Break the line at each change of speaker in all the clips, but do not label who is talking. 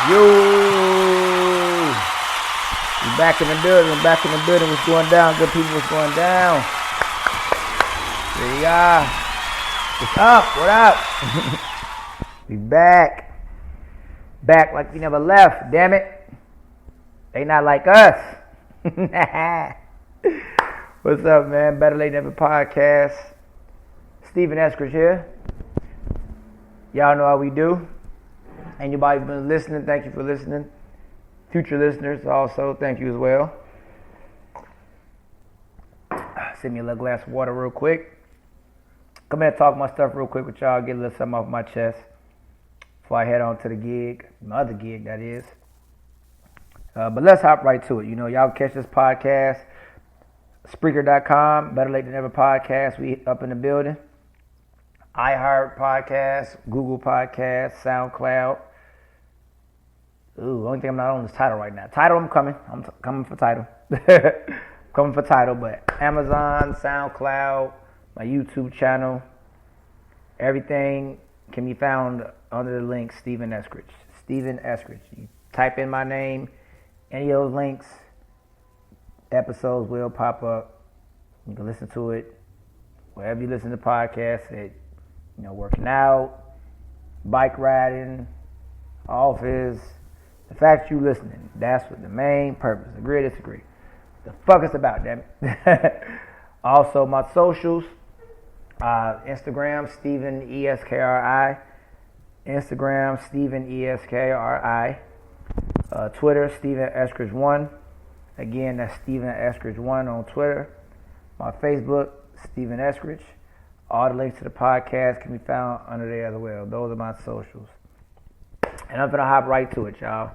Yo, we back in the building. What's going down, good people? What's going down? There you are. What's up? What up? We back like we never left. Damn it, they not like us. What's up, man? Better Late Never Podcast. Stephen Eskridge here. Y'all know how we do. Anybody been listening, thank you for listening. Future listeners also, thank you as well. Send me a little glass of water real quick. Come here and talk my stuff real quick with y'all. Get a little something off my chest before I head on to the gig. My other gig, that is. But let's hop right to it. You know, y'all catch this podcast. Spreaker.com, Better Late Than Never Podcast. We up in the building. iHeart Podcast, Google Podcast, SoundCloud. Ooh, only thing I'm not on is Tidal right now. Tidal, I'm coming. I'm coming for Tidal. Coming for Tidal, but Amazon, SoundCloud, my YouTube channel, everything can be found under the link Stephen Eskridge. Stephen Eskridge. You type in my name, any of those links, episodes will pop up. You can listen to it wherever you listen to podcasts. You know, working out, bike riding, office. The fact you listening, that's what the main purpose. Agree or disagree? The fuck it's about, damn it. Also, my socials, Instagram, Stephen Eskri. Instagram, Stephen Eskri. Twitter, Stephen Eskridge 1. Again, that's Stephen Eskridge 1 on Twitter. My Facebook, Stephen Eskridge. All the links to the podcast can be found under there as well. Those are my socials. And I'm going to hop right to it, y'all.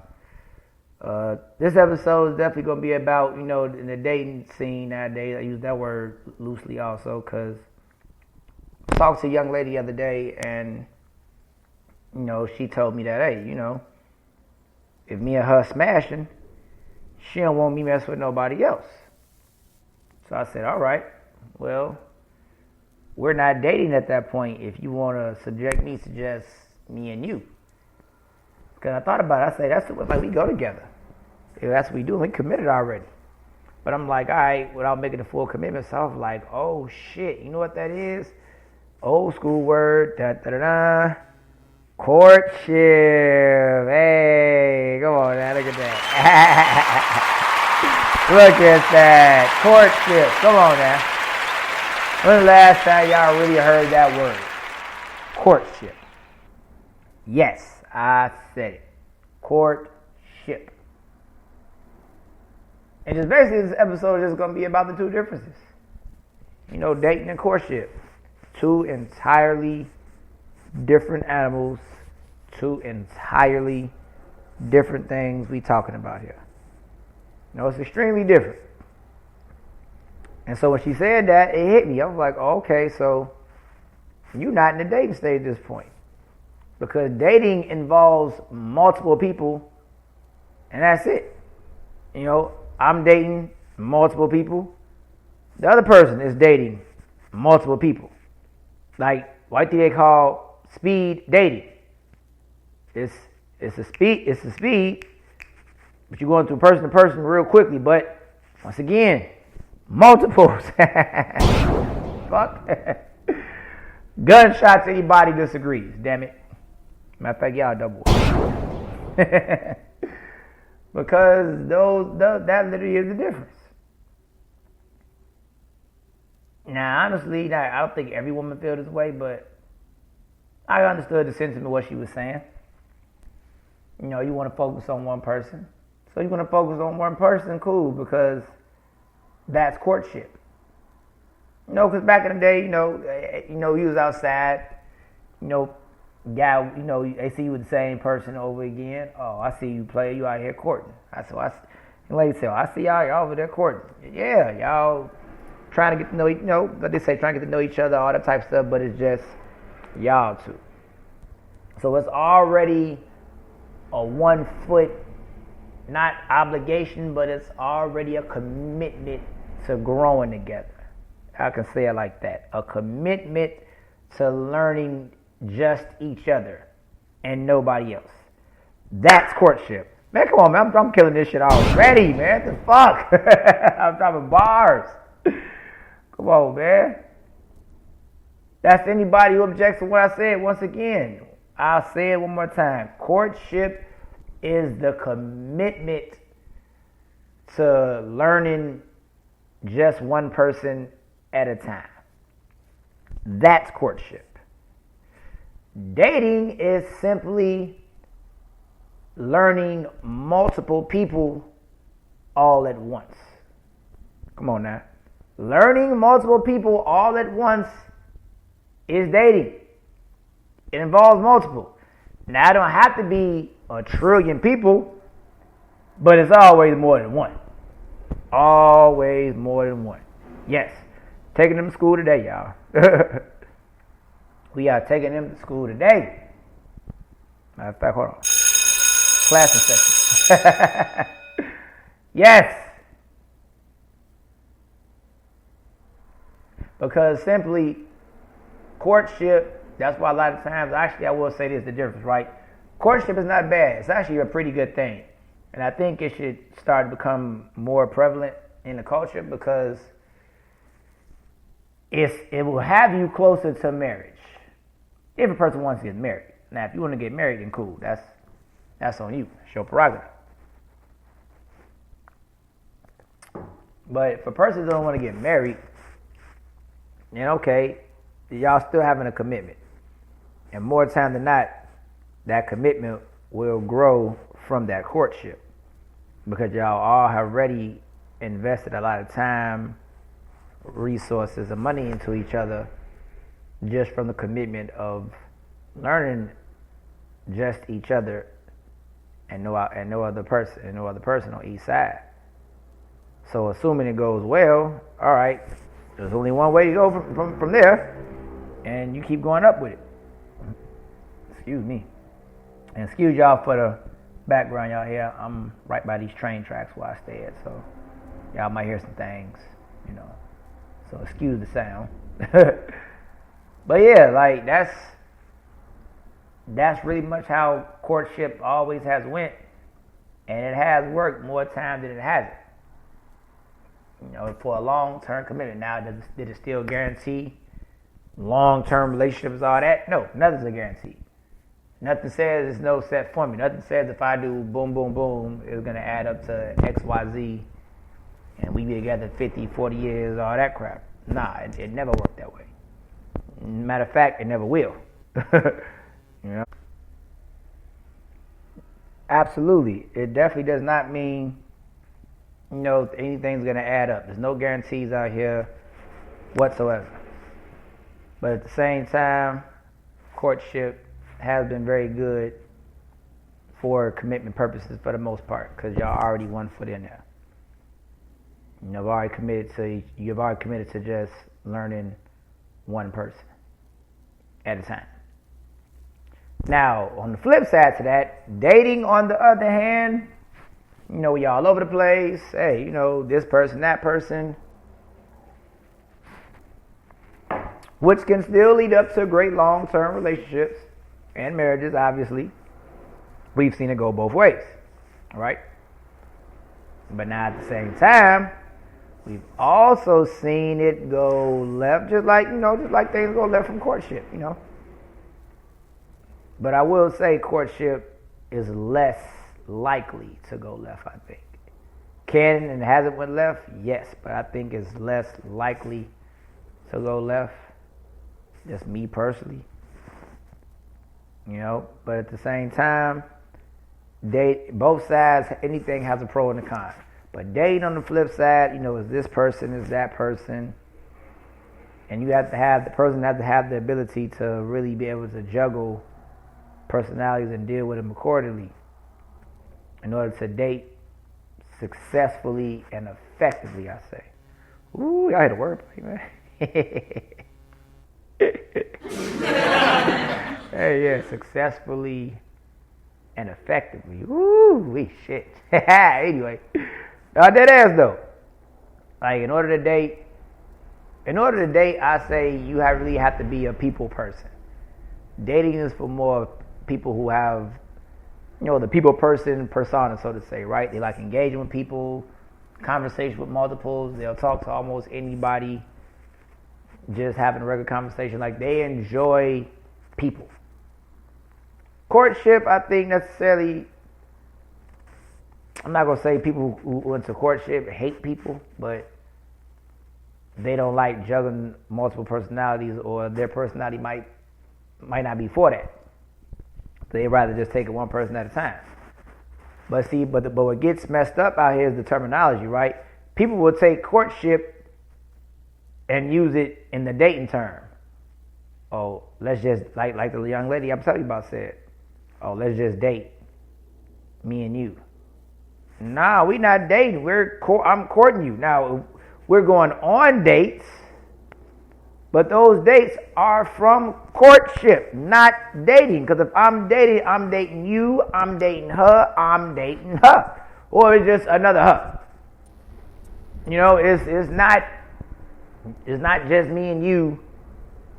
This episode is definitely going to be about, you know, in the dating scene nowadays. I use that word loosely also because I talked to a young lady the other day and, you know, she told me that, hey, you know, if me and her smashing, she don't want me messing with nobody else. So I said, all right, well, we're not dating at that point if you want to subject me to just me and you. Because I thought about it. I said, that's what, like, we go together. If that's what we do, we committed already. But I'm like, all right, without making a full commitment. So I was like, oh, shit, you know what that is? Old school word, da-da-da-da. Courtship. Hey, come on now, look at that. Look at that. Courtship. Come on now. When the last time y'all really heard that word? Courtship. Yes, I said it. Courtship. And just basically this episode is just going to be about the two differences. You know, dating and courtship. Two entirely different animals. Two entirely different things we talking about here. You know, it's extremely different. And so when she said that, it hit me. I was like, oh, okay, so you're not in the dating stage at this point. Because dating involves multiple people, and that's it. You know, I'm dating multiple people. The other person is dating multiple people. Like, what do they call speed dating? It's a speed, but you're going through person to person real quickly. But once again, multiples. Fuck. Gunshots, anybody disagrees. Damn it. Matter of fact, y'all double. Because that literally is the difference. Now, honestly, I don't think every woman feels this way, but I understood the sentiment of what she was saying. You know, you want to focus on one person. So you want to focus on one person, cool, because that's courtship. You know, because back in the day, you know, you was outside, you know, guy, you know, they see you with the same person over again. Oh, I see you play, you out here courting. The lady said, I see y'all over there courting. Yeah, y'all trying to get to know, you know, what they say, trying to get to know each other, all that type of stuff, but it's just y'all two. So it's already a 1 foot, not obligation, but it's already a commitment to growing together. I can say it like that. A commitment to learning just each other and nobody else. That's courtship. Man, come on, man. I'm killing this shit already, man. What the fuck? I'm dropping bars. Come on, man. That's anybody who objects to what I said. Once again, I'll say it one more time. Courtship is the commitment to learning just one person at a time. That's courtship. Dating is simply learning multiple people all at once. Come on now. Learning multiple people all at once is dating. It involves multiple. Now, I don't have to be a trillion people, but it's always more than one. Always more than one. Yes. Taking them to school today, y'all. We are taking them to school today. Matter of fact, hold on. Class session. Yes. Because simply, courtship, that's why a lot of times, actually I will say this, the difference, right? Courtship is not bad. It's actually a pretty good thing. And I think it should start to become more prevalent in the culture because it will have you closer to marriage. If a person wants to get married. Now, if you want to get married, then cool. That's on you. It's your prerogative. But if a person doesn't want to get married, then okay, y'all still having a commitment. And more time than not, that commitment will grow from that courtship. Because y'all all have already invested a lot of time, resources, and money into each other just from the commitment of learning just each other and no other person on each side. So assuming it goes well, all right, there's only one way to go from there, and you keep going up with it. Excuse me. And excuse y'all for the background y'all hear. I'm right by these train tracks where I stay at, so y'all might hear some things, so excuse the sound. But yeah, like that's really much how courtship always has went, and it has worked more times than it hasn't. For a long-term commitment. Now, did it still guarantee long-term relationships, all that? No, nothing's a guarantee. Nothing says there's no set formula. Nothing says if I do boom, boom, boom, it's going to add up to X, Y, Z, and we be together 50, 40 years, all that crap. Nah, it never worked that way. Matter of fact, it never will. Absolutely. It definitely does not mean, anything's going to add up. There's no guarantees out here whatsoever. But at the same time, courtship has been very good for commitment purposes for the most part because y'all already 1 foot in there. You've already committed to just learning one person at a time. Now, on the flip side to that, dating on the other hand, we all over the place. Hey, this person, that person, which can still lead up to great long-term relationships and marriages, obviously. We've seen it go both ways, all right? But now at the same time, we've also seen it go left, just like things go left from courtship, But I will say courtship is less likely to go left, I think. Can and hasn't went left? Yes, but I think it's less likely to go left. Just me personally. But at the same time, both sides, anything has a pro and a con. But dating on the flip side, is this person, is that person. And the person has to have the ability to really be able to juggle personalities and deal with them accordingly in order to date successfully and effectively, I say. Ooh, y'all had a word, man. Hey, yeah, successfully and effectively. Ooh, shit. Anyway, dead ass though. Like in order to date, I say you really have to be a people person. Dating is for more people who have the people person persona, so to say, right? They like engaging with people, conversation with multiples. They'll talk to almost anybody, just having a regular conversation. Like, they enjoy people. Courtship, I think necessarily, I'm not going to say people who went to courtship hate people, but they don't like juggling multiple personalities, or their personality might not be for that. So they'd rather just take it one person at a time. But see, but what gets messed up out here is the terminology, right? People will take courtship and use it in the dating term. Oh, let's just, like the young lady I'm telling you about said, oh, let's just date, me and you. Nah, we not dating. I'm courting you. Now, we're going on dates, but those dates are from courtship, not dating. Because if I'm dating you, I'm dating her, or it's just another her. It's not just me and you,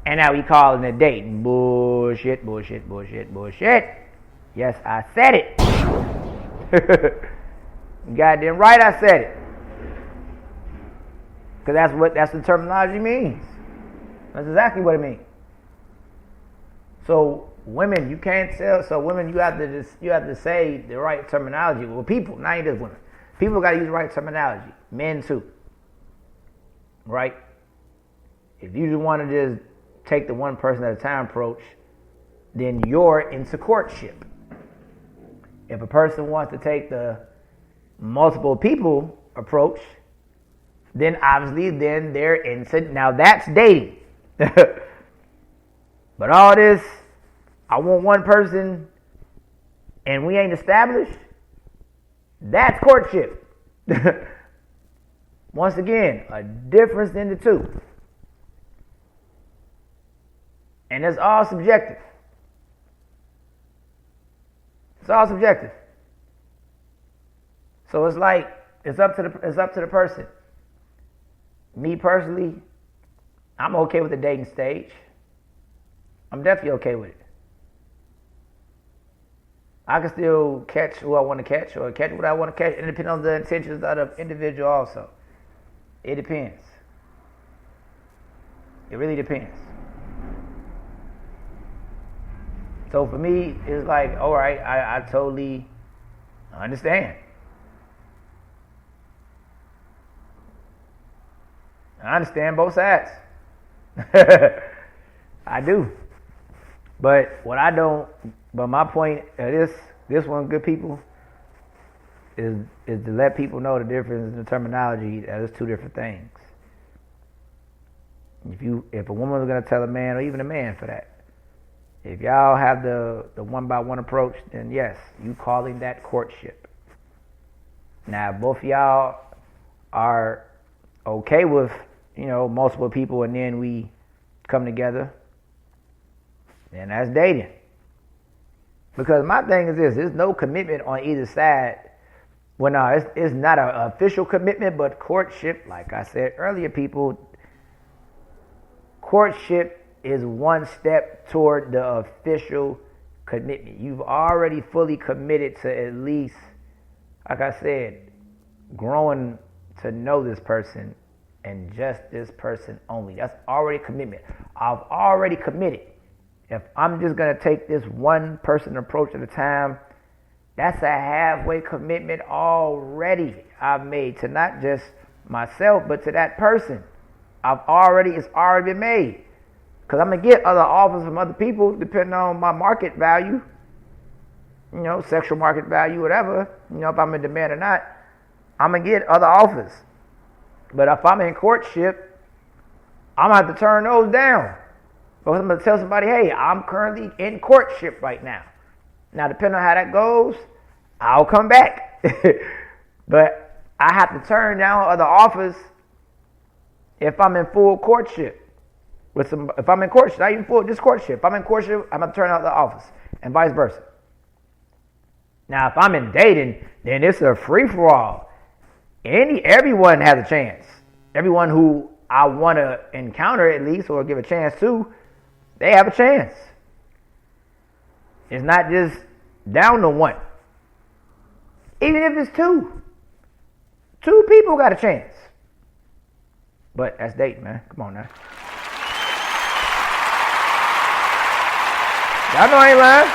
and now we calling it dating. Bullshit. Yes, I said it. Goddamn right, I said it. Because that's the terminology means. That's exactly what it means. So women, you can't tell. So women, you have to say the right terminology. Well, people, not even just women. People got to use the right terminology. Men too. Right? If you just want to just take the one person at a time approach, then you're into courtship. If a person wants to take the multiple people approach, then obviously they're into, now that's dating. But all this, I want one person and we ain't established, that's courtship. Once again, a difference in the two. And it's all subjective. It's all subjective. So it's like, it's up to the person. Me personally, I'm okay with the dating stage. I'm definitely okay with it. I can still catch who I want to catch or catch what I want to catch. It depends on the intentions of the individual also. It depends. It really depends. So for me, it's like, all right, I totally understand. I understand both sides. I do. But my point of this one, good people, is to let people know the difference in the terminology. That is two different things. If a woman is gonna tell a man, or even a man for that, if y'all have the one-by-one approach, then yes, you calling that courtship. Now, if both of y'all are okay with, multiple people and then we come together, then that's dating. Because my thing is this, there's no commitment on either side. Well, no, it's not an official commitment, but courtship, like I said earlier, people, courtship is one step toward the official commitment. You've already fully committed to at least, like I said, growing to know this person and just this person only. That's already commitment. I've already committed. If I'm just going to take this one person approach at a time, that's a halfway commitment already I've made to not just myself, but to that person. It's already been made. Because I'm going to get other offers from other people depending on my market value, sexual market value, whatever, if I'm in demand or not, I'm going to get other offers. But if I'm in courtship, I'm going to have to turn those down. Because I'm going to tell somebody, hey, I'm currently in courtship right now. Now, depending on how that goes, I'll come back. But I have to turn down other offers if I'm in full courtship. If I'm in courtship, not even full, just courtship. If I'm in courtship, I'm going to turn out the office, and vice versa. Now, if I'm in dating, then it's a free-for-all. Everyone has a chance. Everyone who I want to encounter at least, or give a chance to, they have a chance. It's not just down to one. Even if it's two. Two people got a chance. But that's dating, man. Come on now. Y'all know I ain't lying.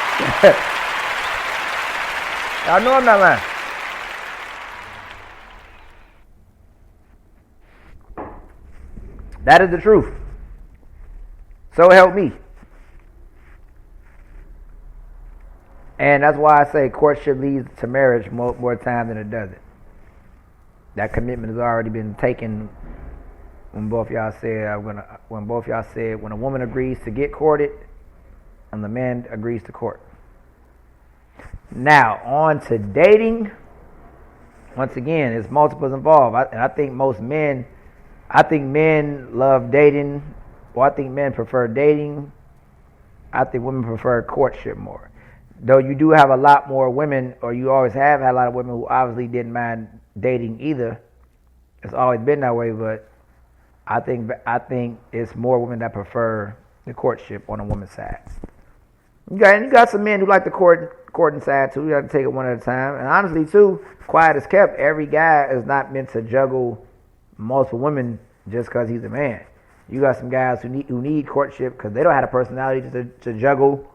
Y'all know I'm not lying. That is the truth. So help me. And that's why I say courtship leads to marriage more time than it doesn't. That commitment has already been taken when both y'all said when a woman agrees to get courted and the man agrees to court. Now on to dating. Once again, there's multiples involved. I think men love dating, or I think men prefer dating. I think women prefer courtship more. Though you do have a lot more women, or you always have had a lot of women who obviously didn't mind dating either. It's always been that way, but I think it's more women that prefer the courtship on a woman's side. You got some men who like the courting side too. You got to take it one at a time. And honestly, too, quiet as kept. Every guy is not meant to juggle multiple women just because he's a man. You got some guys who need courtship because they don't have a personality to juggle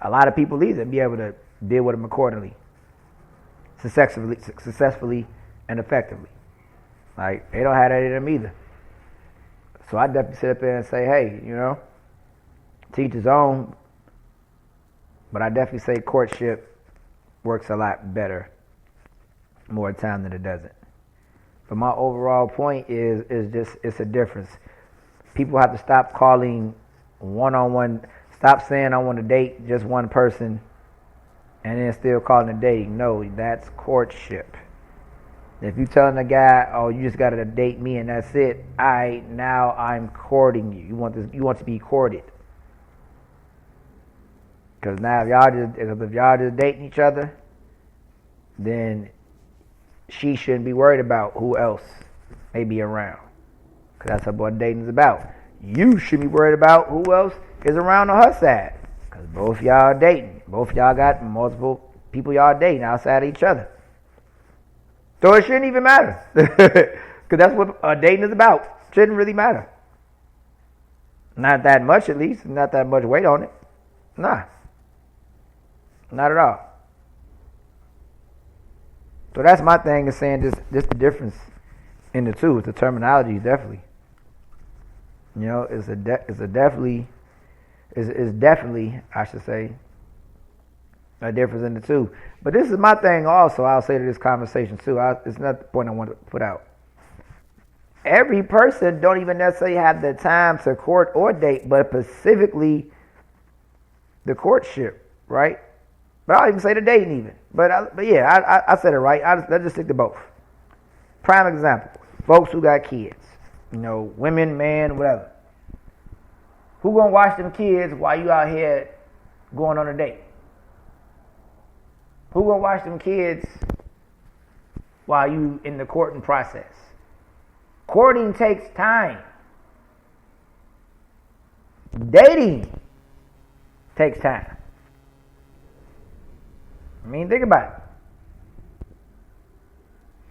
a lot of people either and be able to deal with them accordingly, successfully and effectively. Like, they don't have that in them either. So I definitely sit up there and say, hey, teach his own. But I definitely say courtship works a lot better more time than it doesn't. But my overall point is just it's a difference. People have to stop calling one-on-one. Stop saying I want to date just one person and then still calling it dating. No, that's courtship. If you're telling a guy, oh, you just got to date me and that's it, now I'm courting you. You want to be courted. Because now if y'all just dating each other, then she shouldn't be worried about who else may be around. Because that's what dating is about. You should be worried about who else is around on her side. Because both y'all are dating. Both y'all got multiple people y'all dating outside of each other. So it shouldn't even matter. Because that's what dating is about. Shouldn't really matter. Not that much at least. Not that much weight on it. Nah. Not at all. So that's my thing, is saying just the difference in the two. It's the terminology, definitely. It's definitely, I should say, a difference in the two. But this is my thing also, I'll say to this conversation too. It's not the point I want to put out. Every person don't even necessarily have the time to court or date, but specifically the courtship, right? But I'll even say the dating even. But yeah, I said it right. Let's just stick to both. Prime example, folks who got kids. Women, man, whatever. Who gonna watch them kids while you out here going on a date? Who gonna watch them kids while you in the courting process? Courting takes time. Dating takes time. Think about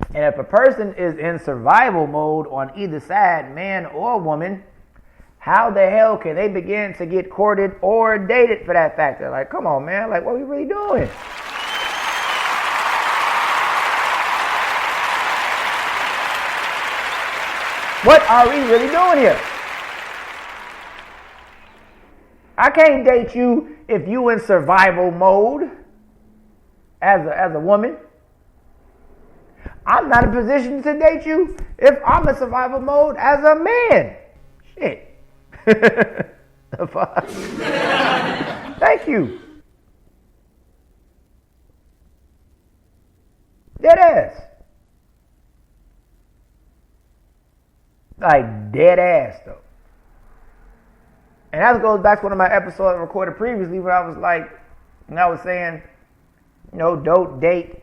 it. And if a person is in survival mode on either side, man or woman, how the hell can they begin to get courted or dated for that factor? Like, come on, man. Like, what are we really doing? What are we really doing here? I can't date you if you in survival mode as a woman. I'm not in a position to date you if I'm in survival mode as a man. Shit. Thank you. Dead ass. Like, dead ass, though. And that goes back to one of my episodes I recorded previously where I was saying, don't date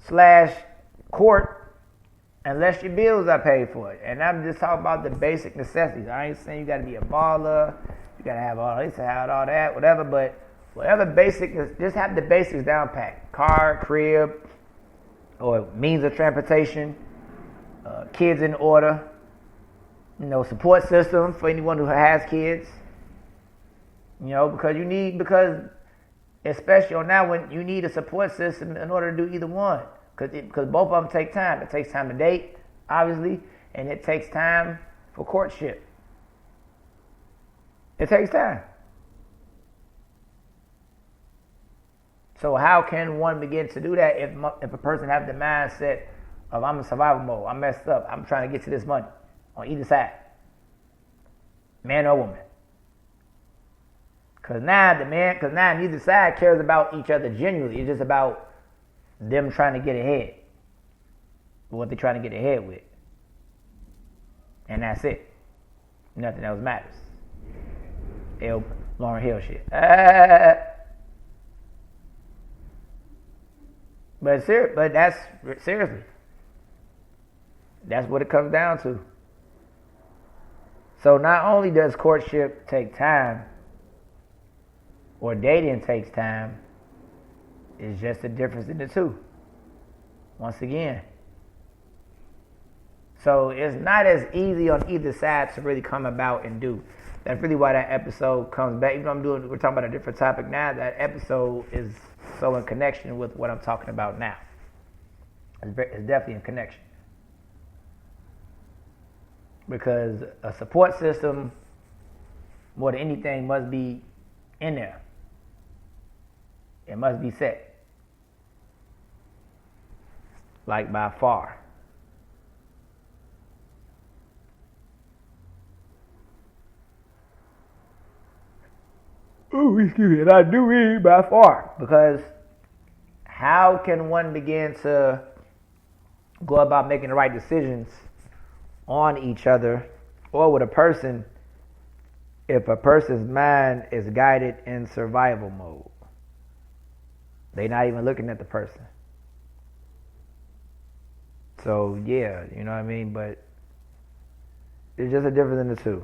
/ court unless your bills are paid for it. And I'm just talking about the basic necessities. I ain't saying you got to be a baller, you got to have all this, have all that, whatever. But whatever basic, just have the basics down packed. Car, crib, or means of transportation, kids in order, support system for anyone who has kids. Because especially now when you need a support system in order to do either one, because both of them take time. It takes time to date, obviously, and it takes time for courtship. It takes time. So how can one begin to do that if a person has the mindset of I'm in survival mode, I'm messed up, I'm trying to get to this money on either side, man or woman? Because now neither side cares about each other genuinely. It's just about them trying to get ahead, what they're trying to get ahead with, and that's it. Nothing else matters. Lauryn Hill shit. But that's seriously. That's what it comes down to. So not only does courtship take time, or dating takes time, it's just a difference in the two. Once again. So it's not as easy on either side to really come about and do. That's really why that episode comes back. Even though we're talking about a different topic now, that episode is so in connection with what I'm talking about now. It's definitely in connection. Because a support system, more than anything, must be in there. It must be set. Like by far. Oh, excuse me, and I do mean by far. Because how can one begin to go about making the right decisions on each other or with a person if a person's mind is guided in survival mode? They're not even looking at the person. So, yeah, you know what I mean? But it's just a difference in the two.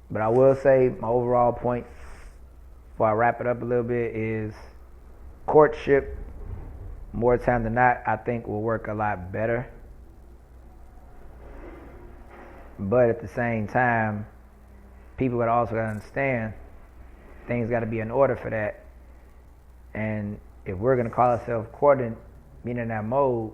But I will say my overall point, before I wrap it up a little bit, is courtship, more time than not, I think will work a lot better. But at the same time, people got also got to understand things got to be in order for that. And if we're going to call ourselves courting, being in that mode,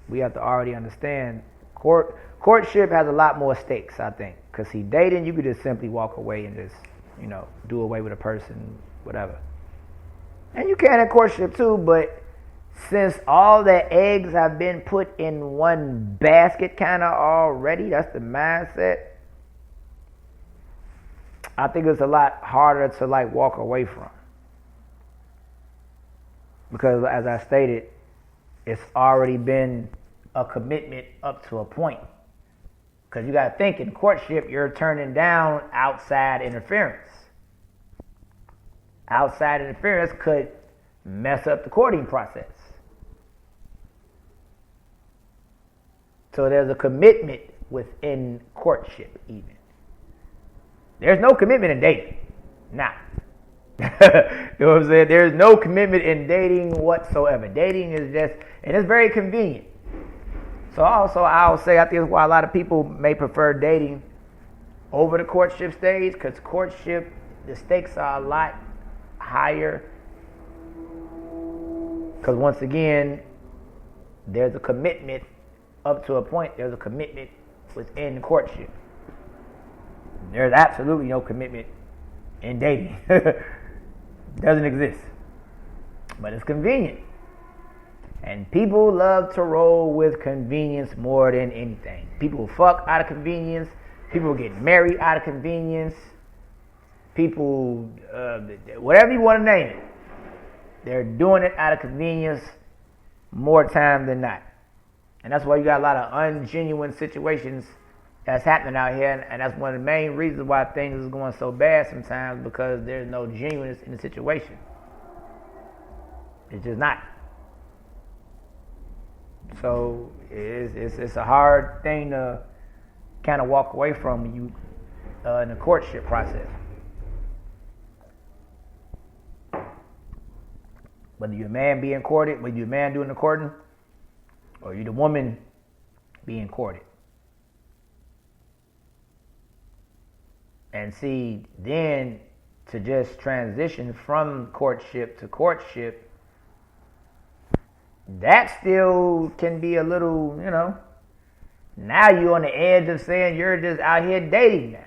we have to already understand courtship has a lot more stakes, I think. Because dating, you could just simply walk away and just, do away with a person, whatever. And you can in courtship too, but since all the eggs have been put in one basket kind of already, that's the mindset, I think it's a lot harder to walk away from. Because as I stated, it's already been a commitment up to a point. Because you got to think, in courtship, you're turning down outside interference. Outside interference could mess up the courting process. So there's a commitment within courtship even. There's no commitment in dating. Nah. You know what I'm saying? There's no commitment in dating whatsoever. Dating is just, and it's very convenient. So also I'll say, I think that's why a lot of people may prefer dating over the courtship stage, because courtship, the stakes are a lot higher. Because once again, there's a commitment up to a point. There's a commitment within courtship. There's absolutely no commitment in dating. Doesn't exist. But it's convenient. And people love to roll with convenience more than anything. People fuck out of convenience. People get married out of convenience. People, whatever you want to name it, they're doing it out of convenience more time than not. And that's why you got a lot of ungenuine situations that's happening out here. And that's one of the main reasons why things is going so bad sometimes, because there's no genuineness in the situation. It's just not. So it's a hard thing to kind of walk away from when you in the courtship process. Whether you're a man being courted, whether you're a man doing the courting, or you're the woman being courted. And see, then to just transition from courtship to courtship, that still can be a little, now you're on the edge of saying you're just out here dating now.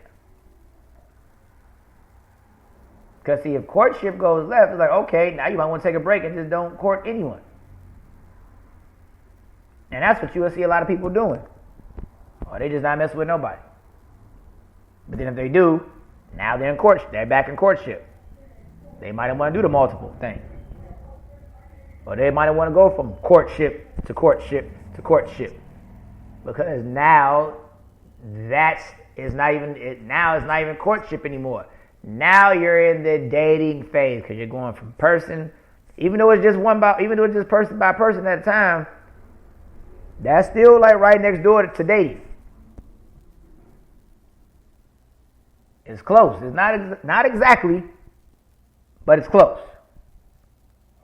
Because see, if courtship goes left, it's like, okay, now you might want to take a break and just don't court anyone. And that's what you will see a lot of people doing. Or they just not messing with nobody. But then if they do, now they're in courtship. They're back in courtship. They might want to do the multiple thing. Or they might want to go from courtship to courtship to courtship. Because now it's not even courtship anymore. Now you're in the dating phase because you're going from person, even though it's just person by person at a time. That's still like right next door to dating. It's close. It's not exactly, but it's close.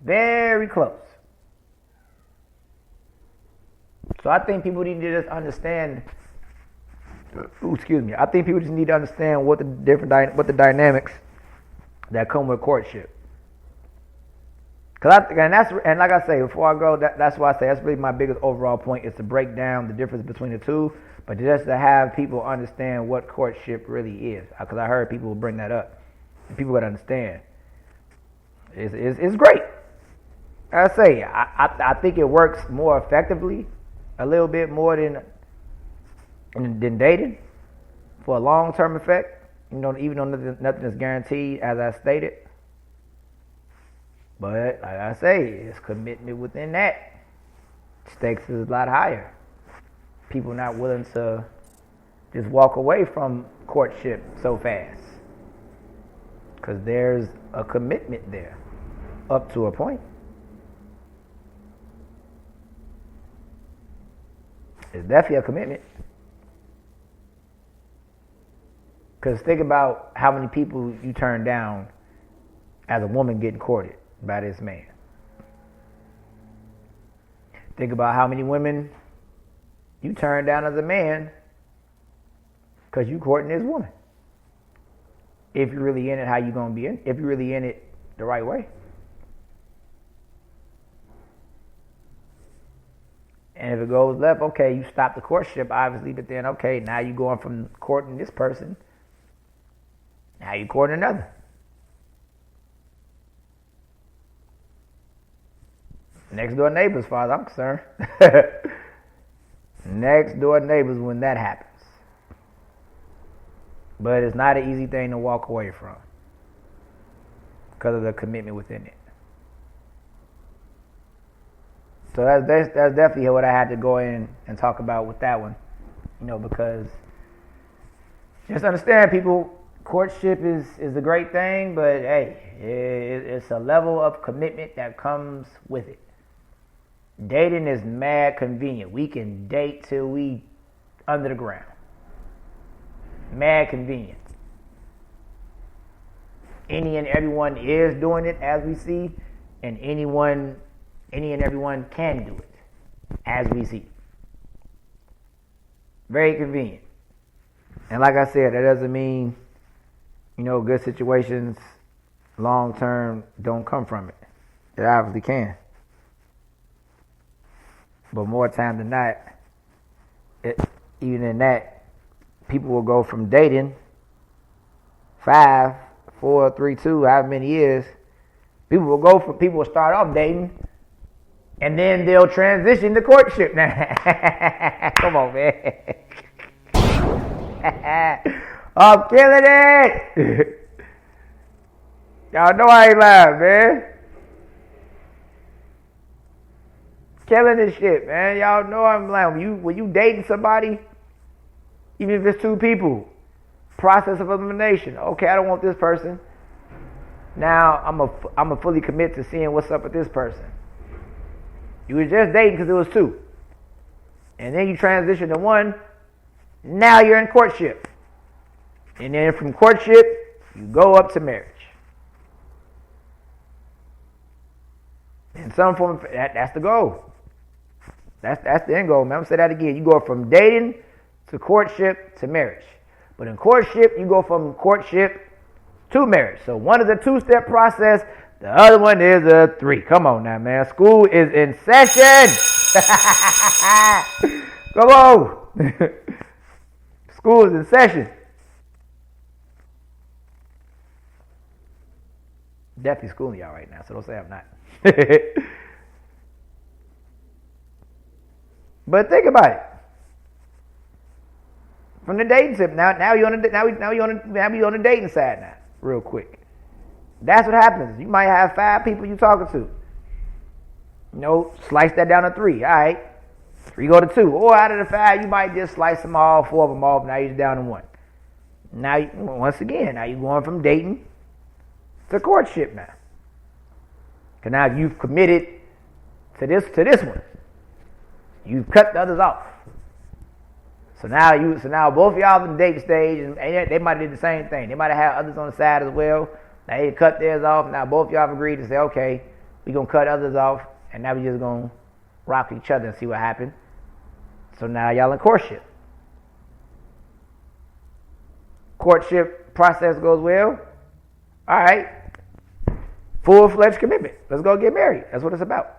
Very close. So I think people need to just understand. I think people just need to understand what the dynamics that come with courtship. And like I say before I go, that's why I say that's really my biggest overall point is to break down the difference between the two, but just to have people understand what courtship really is. Because I heard people bring that up, and people got to understand. It's great. I say I think it works more effectively, a little bit more than dating for a long-term effect. Even though nothing is guaranteed, as I stated. But like I say, it's commitment within that. Stakes is a lot higher. People not willing to just walk away from courtship so fast. Because there's a commitment there, up to a point. It's definitely a commitment. Because think about how many people you turn down as a woman getting courted by this man. Think about how many women you turn down as a man because you courting this woman. If you're really in it, how you going to be in? If you're really in it the right way. And if it goes left, okay, you stop the courtship, obviously, but then, okay, now you're going from courting this person, now you're courting another. Next door neighbors, as far as I'm concerned. Next door neighbors when that happens. But it's not an easy thing to walk away from because of the commitment within it. So that's definitely what I had to go in and talk about with that one. Because just understand, people, courtship is a great thing, but hey, it's a level of commitment that comes with it. Dating is mad convenient. We can date till we under the ground. Mad convenient. Any and everyone is doing it, as we see, and any and everyone can do it, as we see. Very convenient. And like I said, that doesn't mean, good situations long term don't come from it. It obviously can. But more time than not, even in that, people will go from dating 5, 4, 3, 2, however many years. People will start off dating, and then they'll transition to courtship now. Come on, man. I'm killing it. Y'all know I ain't lying, man. Killing this shit, man. Y'all know I'm lying. When you dating somebody, even if it's 2 people, process of elimination. Okay, I don't want this person. Now I'm a fully commit to seeing what's up with this person. You were just dating because it was 2, and then you transition to 1. Now you're in courtship, and then from courtship you go up to marriage. In some form, that's the goal. That's the end goal, man. I'm gonna say that again. You go from dating to courtship to marriage. But in courtship, you go from courtship to marriage. So one is a 2-step process. The other one is a 3. Come on now, man. School is in session. Come on. School is in session. Definitely schooling y'all right now, so don't say I'm not. But think about it. From the dating tip, now you on the dating side now, real quick. That's what happens. You might have 5 people you talking to. Slice that down to 3. All right, 3 go to 2. Or out of the 5, you might just slice them all, 4 of them off. Now you're down to 1. Now, once again, now you're going from dating to courtship now. Because now you've committed to this one. You've cut the others off. So now both of y'all in the dating stage, and they might have did the same thing. They might have had others on the side as well. Now they cut theirs off. Now both of y'all have agreed to say, okay, we're going to cut others off, and now we're just going to rock each other and see what happens. So now y'all in courtship. Courtship process goes well. All right. Full-fledged commitment. Let's go get married. That's what it's about.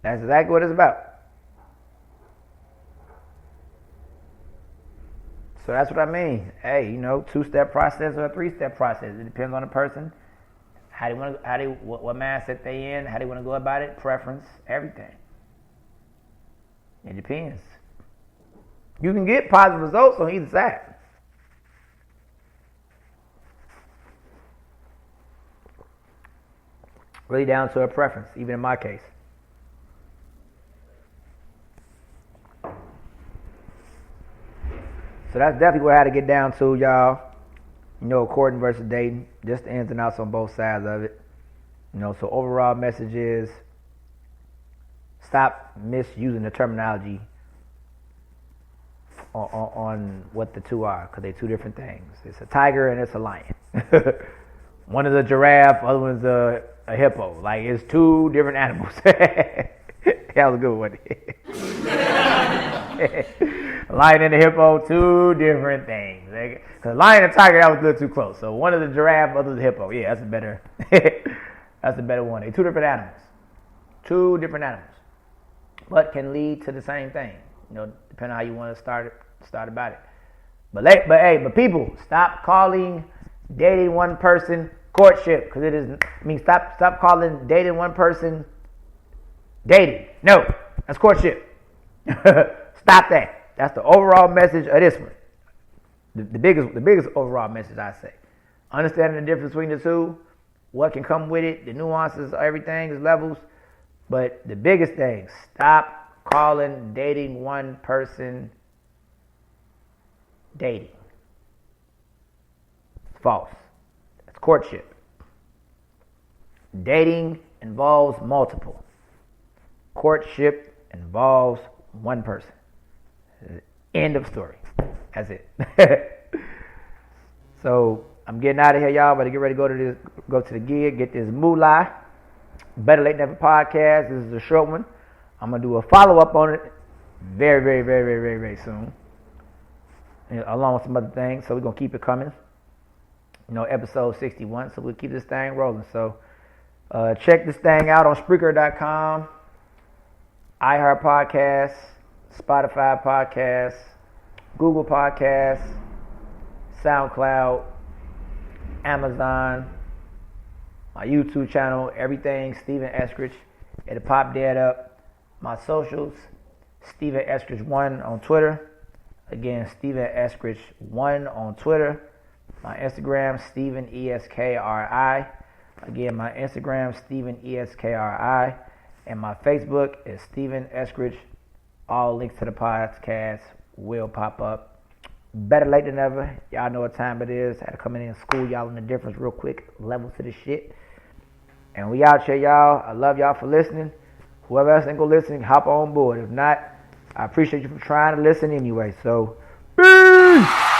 That's exactly what it's about. So that's what I mean. Hey, 2-step process or a 3-step process. It depends on the person. What mindset they in, how they want to go about it, preference, everything. It depends. You can get positive results on either side. Really down to a preference, even in my case. So that's definitely what I had to get down to, y'all. Courting versus dating. Just the ins and outs on both sides of it. So overall message is stop misusing the terminology on what the two are, because they're 2 different things. It's a tiger and it's a lion. One is a giraffe, other one's a hippo. Like, it's 2 different animals. That was a good one. A lion and a hippo, 2 different things. Because lion and tiger, that was a little too close. So one is a giraffe, other is a hippo. Yeah, that's a better one. They're 2 different animals. 2 different animals. But can lead to the same thing. Depending on how you want to start about it. But people, stop calling dating one person courtship, because it is. Stop calling dating one person dating. No, that's courtship. Stop that. That's the overall message of this one. The biggest overall message, I say. Understanding the difference between the 2, what can come with it, the nuances, everything, the levels. But the biggest thing, stop calling dating one person dating. It's false. It's courtship. Dating involves multiple. Courtship involves one person. End of story. That's it. So I'm getting out of here, y'all. But to get ready to go to the gig, get this moolah. Better Late Never podcast. This is a short one. I'm gonna do a follow-up on it very, very, very, very, very, very soon, along with some other things. So we're gonna keep it coming. Episode 61. So we'll keep this thing rolling. So check this thing out on Spreaker.com, iHeart Podcasts, Spotify Podcasts, Google Podcasts, SoundCloud, Amazon, my YouTube channel, everything Stephen Eskridge. It'll pop dead up. My socials, Stephen Eskridge 1 on Twitter. Again, Stephen Eskridge 1 on Twitter. My Instagram, Stephen ESKRI. Again, my Instagram, Stephen ESKRI. And my Facebook is Stephen Eskridge. All links to the podcast will pop up. Better late than never. Y'all know what time it is. Had to come in and school y'all on the difference real quick. Level to the shit. And we out here, y'all. I love y'all for listening. Whoever else ain't gonna listen, hop on board. If not, I appreciate you for trying to listen anyway. So, peace!